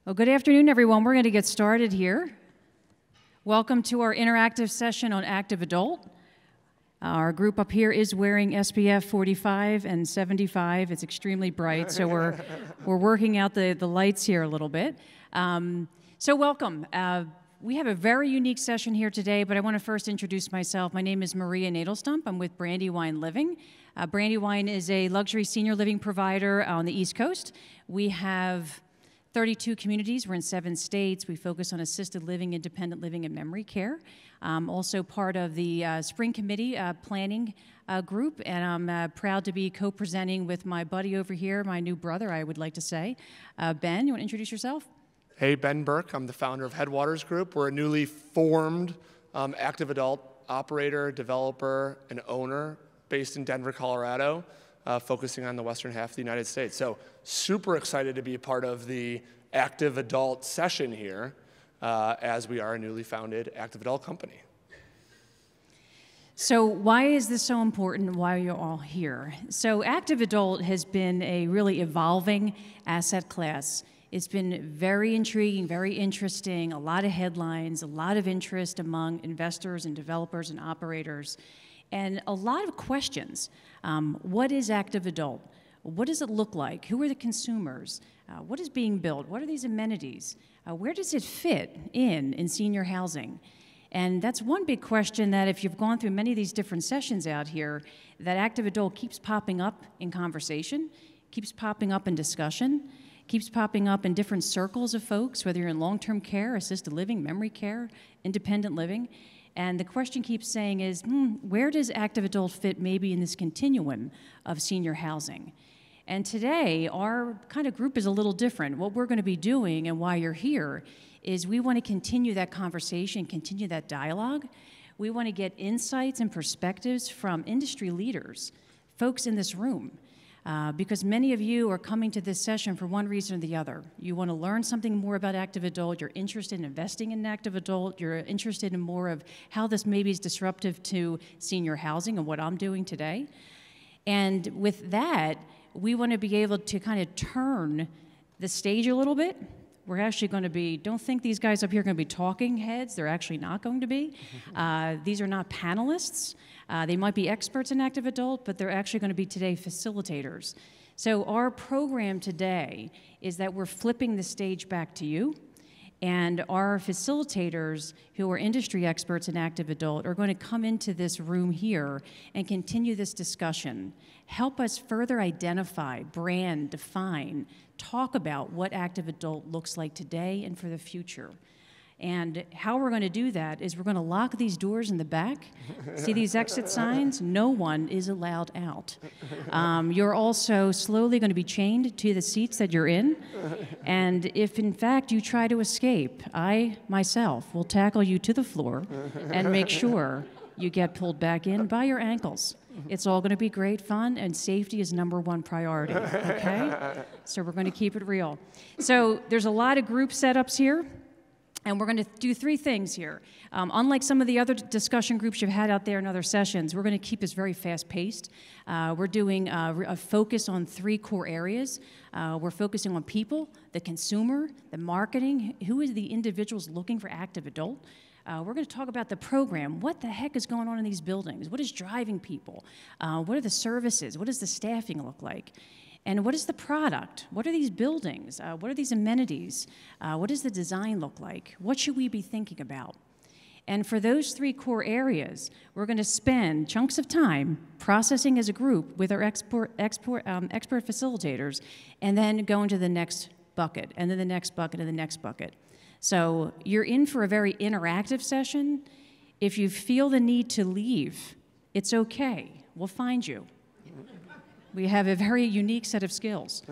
Well, good afternoon, everyone. We're going to get started here. Welcome to our interactive session on active adult. Our group up here is wearing SPF 45 and 75. It's extremely bright, so we're working out the lights here a little bit. So welcome. We have a very unique session here today, but I want to first introduce myself. My name is Maria Nadelstump. I'm with Brandywine Living. Brandywine is a luxury senior living provider on the East Coast. We have 32 communities. We're in 7 states. We focus on assisted living, independent living, and memory care. Also part of the Spring Committee planning group, and I'm proud to be co-presenting with my buddy over here, my new brother, I would like to say. Ben, you want to introduce yourself? Hey, Ben Burke. I'm the founder of Headwaters Group. We're a newly formed active adult operator, developer, and owner based in Denver, Colorado, focusing on the western half of the United States. So super excited to be a part of the active adult session here as we are a newly founded active adult company. So why is this so important? Why are you all here? So active adult has been a really evolving asset class. It's been very intriguing, very interesting, a lot of headlines, a lot of interest among investors and developers and operators, and a lot of questions. What is active adult? What does it look like? Who are the consumers? What is being built? What are these amenities? Where does it fit in senior housing? And that's one big question that if you've gone through many of these different sessions out here, that active adult keeps popping up in conversation, keeps popping up in discussion, keeps popping up in different circles of folks, whether you're in long-term care, assisted living, memory care, independent living. And the question keeps saying is, where does active adult fit maybe in this continuum of senior housing? And today, our kind of group is a little different. What we're going to be doing and why you're here is we want to continue that conversation, continue that dialogue. We want to get insights and perspectives from industry leaders, folks in this room. Because many of you are coming to this session for one reason or the other. You want to learn something more about active adult, you're interested in investing in active adult, you're interested in more of how this maybe is disruptive to senior housing and what I'm doing today. And with that, we want to be able to kind of turn the stage a little bit. We're actually going to be, don't think these guys up here are going to be talking heads. They're actually not going to be. These are not panelists. They might be experts in active adult, but they're actually going to be today facilitators. So our program today is that we're flipping the stage back to you, and our facilitators, who are industry experts in active adult, are going to come into this room here and continue this discussion, help us further identify, brand, define, talk about what active adult looks like today and for the future. And how we're going to do that is we're going to lock these doors in the back. See these exit signs? No one is allowed out. You're also slowly going to be chained to the seats that you're in. And if, in fact, you try to escape, I, myself, will tackle you to the floor and make sure you get pulled back in by your ankles. It's all going to be great fun, and safety is #1 priority, okay? So we're going to keep it real. So there's a lot of group setups here. And we're going to do 3 things here. Unlike some of the other discussion groups you've had out there in other sessions, we're going to keep this very fast-paced. We're doing a focus on 3 core areas. We're focusing on people, the consumer, the marketing, who is the individuals looking for active adult. We're going to talk about the program. What the heck is going on in these buildings? What is driving people? What are the services? What does the staffing look like? And what is the product? What are these buildings? What are these amenities? What does the design look like? What should we be thinking about? And for those 3 core areas, we're going to spend chunks of time processing as a group with our expert facilitators, and then go into the next bucket, and then the next bucket, and the next bucket. So you're in for a very interactive session. If you feel the need to leave, it's okay. We'll find you. We have a very unique set of skills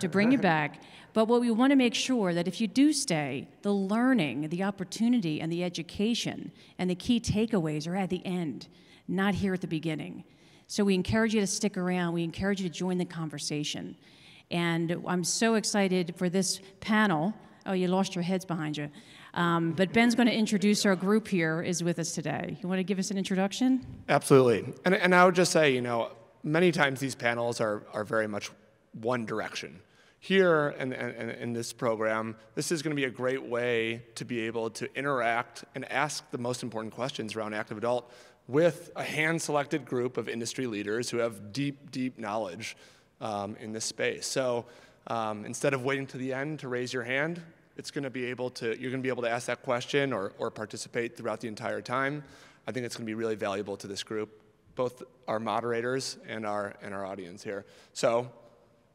to bring you back. But what we want to make sure that if you do stay, the learning, the opportunity, and the education, and the key takeaways are at the end, not here at the beginning. So we encourage you to stick around. We encourage you to join the conversation. And I'm so excited for this panel. Oh, you lost your heads behind you. But Ben's going to introduce our group here is with us today. You want to give us an introduction? Absolutely. And I would just say, many times these panels are very much one direction. Here in this program, this is going to be a great way to be able to interact and ask the most important questions around active adult with a hand-selected group of industry leaders who have deep, deep knowledge in this space. So instead of waiting to the end to raise your hand, you're going to be able to ask that question or participate throughout the entire time. I think it's going to be really valuable to this group, both our moderators and our audience here. So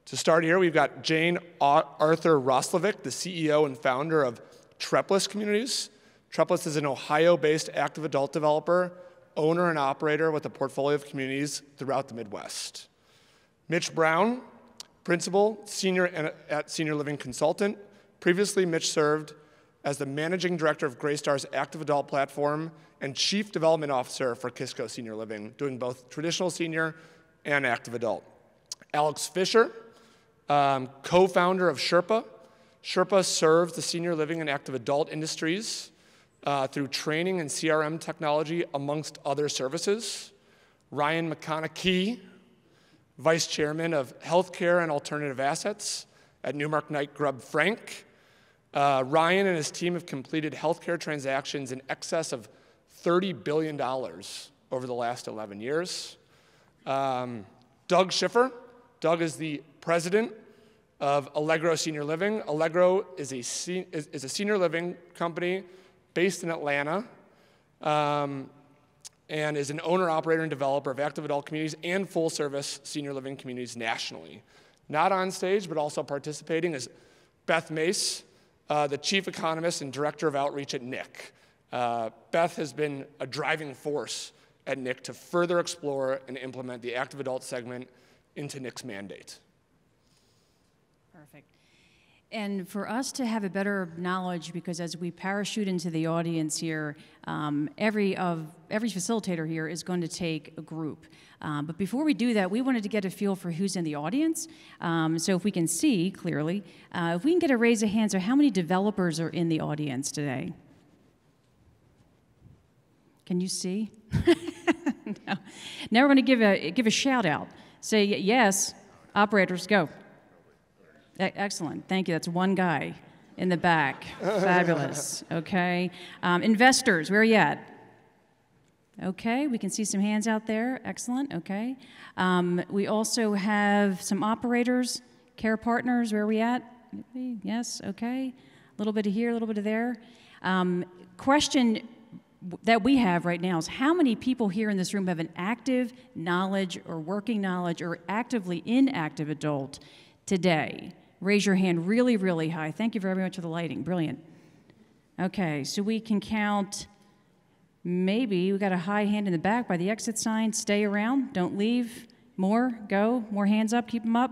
to start here, we've got Jane Arthur Roslovic, the CEO and founder of Trepless Communities. Trepless is an Ohio-based active adult developer, owner and operator with a portfolio of communities throughout the Midwest. Mitch Brown, principal, at Senior Living Consultant. Previously, Mitch served as the managing director of Graystar's active adult platform and chief development officer for Kisco Senior Living, doing both traditional senior and active adult. Alex Fisher, co-founder of Sherpa. Sherpa serves the senior living and active adult industries through training and CRM technology, amongst other services. Ryan McConaughey, vice chairman of healthcare and alternative assets at Newmark Knight Grubb Frank. Ryan and his team have completed healthcare transactions in excess of $30 billion over the last 11 years. Doug Schiffer. Doug is the president of Allegro Senior Living. Allegro is a senior living company based in Atlanta and is an owner, operator, and developer of active adult communities and full-service senior living communities nationally. Not on stage, but also participating is Beth Mace, the chief economist and director of outreach at NIC. Beth has been a driving force at NIC to further explore and implement the active adult segment into NIC's mandate. Perfect. And for us to have a better knowledge, because as we parachute into the audience here, every facilitator here is going to take a group. But before we do that, we wanted to get a feel for who's in the audience. So if we can see clearly, if we can get a raise of hands, or how many developers are in the audience today? Can you see? No. Now we're going to give a shout out. Say yes. Operators, go. Excellent. Thank you. That's one guy in the back. Fabulous. Okay. Investors, where are you at? Okay. We can see some hands out there. Excellent. Okay. We also have some operators, care partners. Where are we at? Yes. Okay. A little bit of here, a little bit of there. Question that we have right now is how many people here in this room have an active knowledge or working knowledge or actively in active adult today? Raise your hand really, really high. Thank you very much for the lighting. Brilliant. Okay, so we can count, maybe we got a high hand in the back by the exit sign. Stay around, don't leave. More, go, more hands up, keep them up.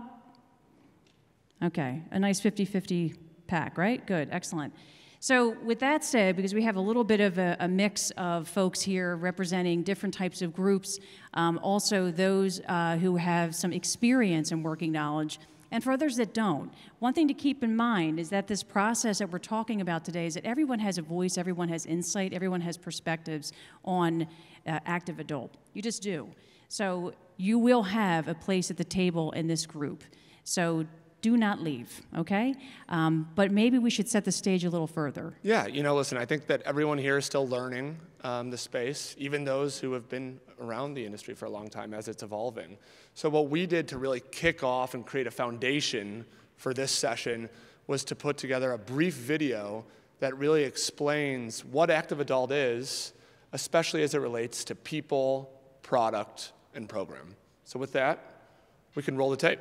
Okay, a nice 50-50 pack, right? Good, excellent. So with that said, because we have a little bit of a mix of folks here representing different types of groups, also those who have some experience in working knowledge, and for others that don't. One thing to keep in mind is that this process that we're talking about today is that everyone has a voice, everyone has insight, everyone has perspectives on active adult. You just do. So you will have a place at the table in this group. So do not leave, okay? But maybe we should set the stage a little further. Yeah, listen, I think that everyone here is still learning the space, even those who have been around the industry for a long time as it's evolving. So what we did to really kick off and create a foundation for this session was to put together a brief video that really explains what active adult is, especially as it relates to people, product, and program. So with that, we can roll the tape.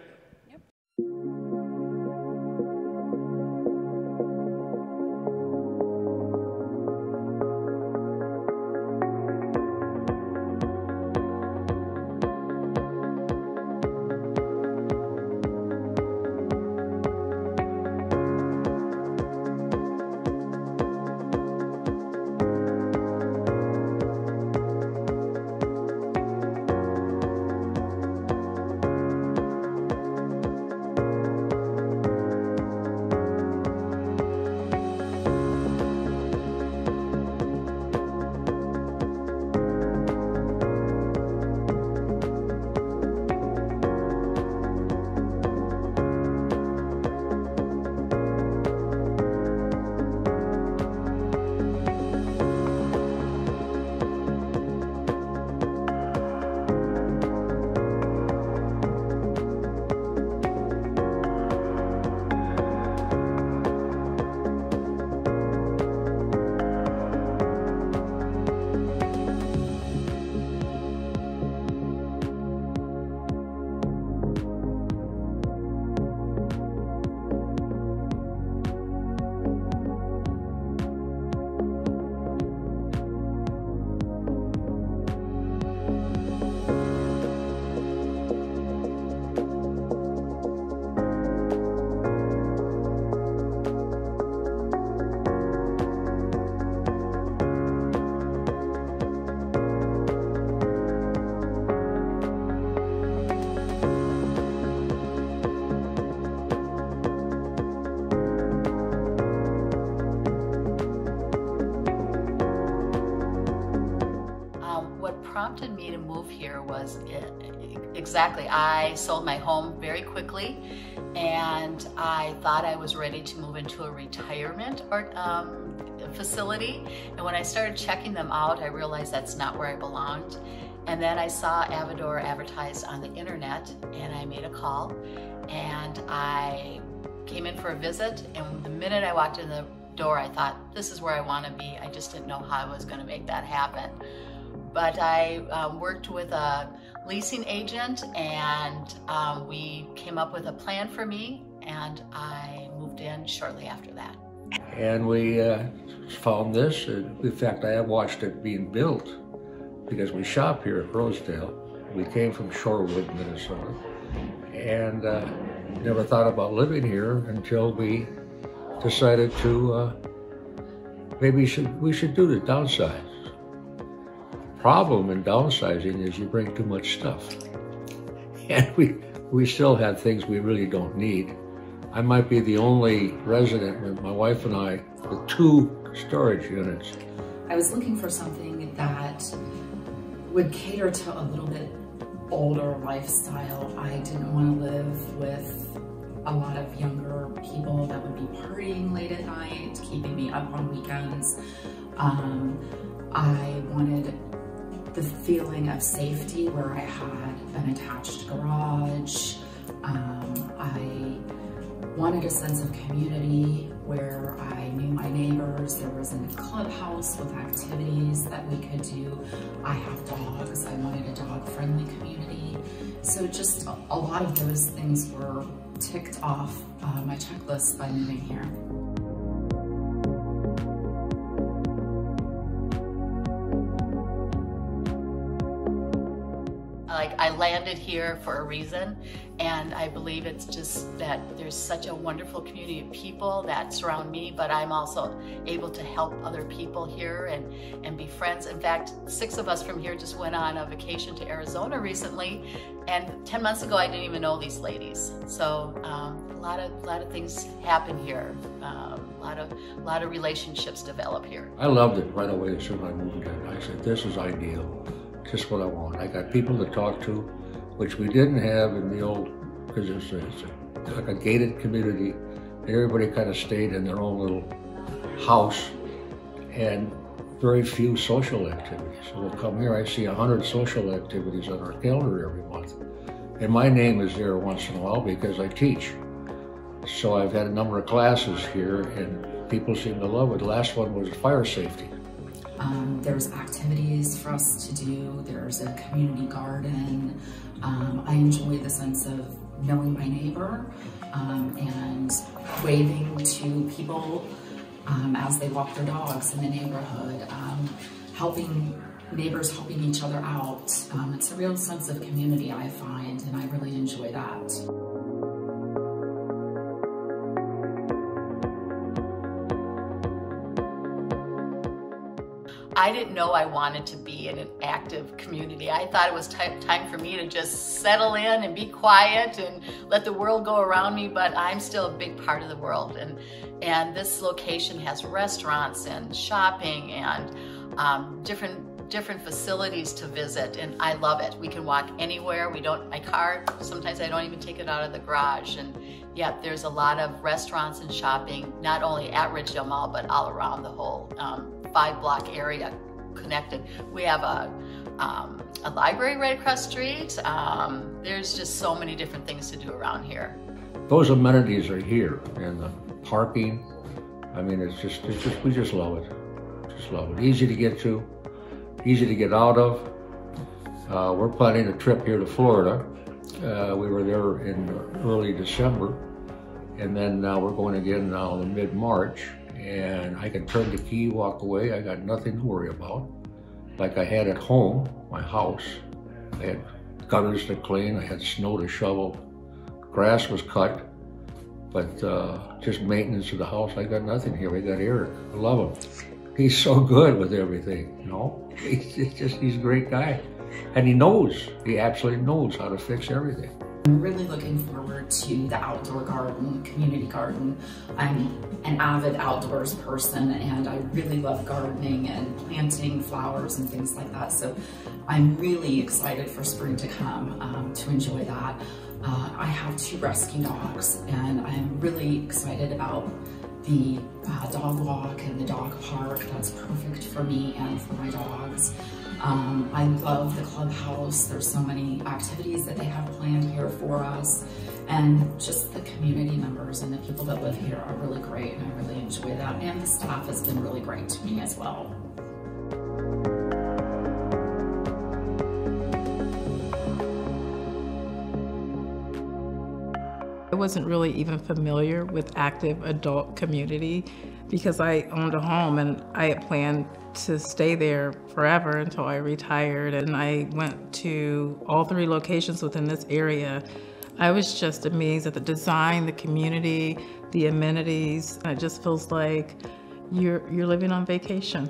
prompted me to move here was exactly, I sold my home very quickly, and I thought I was ready to move into a retirement facility. And when I started checking them out, I realized that's not where I belonged. And then I saw Avador advertised on the internet, and I made a call, and I came in for a visit, and the minute I walked in the door, I thought, this is where I want to be. I just didn't know how I was going to make that happen. But I worked with a leasing agent, and we came up with a plan for me, and I moved in shortly after that. And we found this. In fact, I have watched it being built because we shop here at Rosedale. We came from Shorewood, Minnesota, and never thought about living here until we decided to maybe we should do the downsize. The problem in downsizing is you bring too much stuff, and we still have things we really don't need. I might be the only resident with my wife and I with 2 storage units. I was looking for something that would cater to a little bit older lifestyle. I didn't want to live with a lot of younger people that would be partying late at night, keeping me up on weekends. I wanted the feeling of safety where I had an attached garage. I wanted a sense of community where I knew my neighbors. There was a clubhouse with activities that we could do. I have dogs. I wanted a dog-friendly community. So just a lot of those things were ticked off my checklist by moving here. I landed here for a reason, and I believe it's just that there's such a wonderful community of people that surround me, but I'm also able to help other people here and be friends. In fact, 6 of us from here just went on a vacation to Arizona recently, and 10 months ago I didn't even know these ladies. So a lot of things happen here. A lot of relationships develop here. I loved it right away as soon as I moved in. I said, this is ideal. Just what I want. I got people to talk to, which we didn't have in the old, because it's like a gated community, and everybody kind of stayed in their own little house, and very few social activities. So we'll come here, I see 100 social activities on our calendar every month. And my name is there once in a while because I teach. So I've had a number of classes here, and people seem to love it. The last one was fire safety. There's activities for us to do. There's a community garden. I enjoy the sense of knowing my neighbor and waving to people as they walk their dogs in the neighborhood, neighbors helping each other out. It's a real sense of community, I find, and I really enjoy that. I didn't know I wanted to be in an active community. I thought it was time for me to just settle in and be quiet and let the world go around me, but I'm still a big part of the world. And this location has restaurants and shopping and different facilities to visit, and I love it. We can walk anywhere. My car, sometimes I don't even take it out of the garage. And yeah, there's a lot of restaurants and shopping, not only at Ridgedale Mall, but all around the whole 5-block area connected. We have a library right across the street. There's just so many different things to do around here. Those amenities are here, and the parking, I mean, we just love it. Just love it. Easy to get to, easy to get out of. We're planning a trip here to Florida. We were there in early December, and then we're going again now in mid-March. And I can turn the key, walk away. I got nothing to worry about. Like I had at home, my house. I had gutters to clean, I had snow to shovel, grass was cut, but just maintenance of the house, I got nothing here. We got Eric, I love him. He's so good with everything, you know? He's a great guy. And he absolutely knows how to fix everything. I'm really looking forward to the outdoor garden, community garden. I'm an avid outdoors person and I really love gardening and planting flowers and things like that. So I'm really excited for spring to come to enjoy that. I have 2 rescue dogs and I'm really excited about the dog walk and the dog park. That's perfect for me and for my dogs. I love the clubhouse. There's so many activities that they have planned here for us. And just the community members and the people that live here are really great and I really enjoy that. And the staff has been really great to me as well. I wasn't really even familiar with active adult community because I owned a home and I had planned to stay there forever until I retired, and I went to all 3 locations within this area. I was just amazed at the design, the community, the amenities. It just feels like you're living on vacation.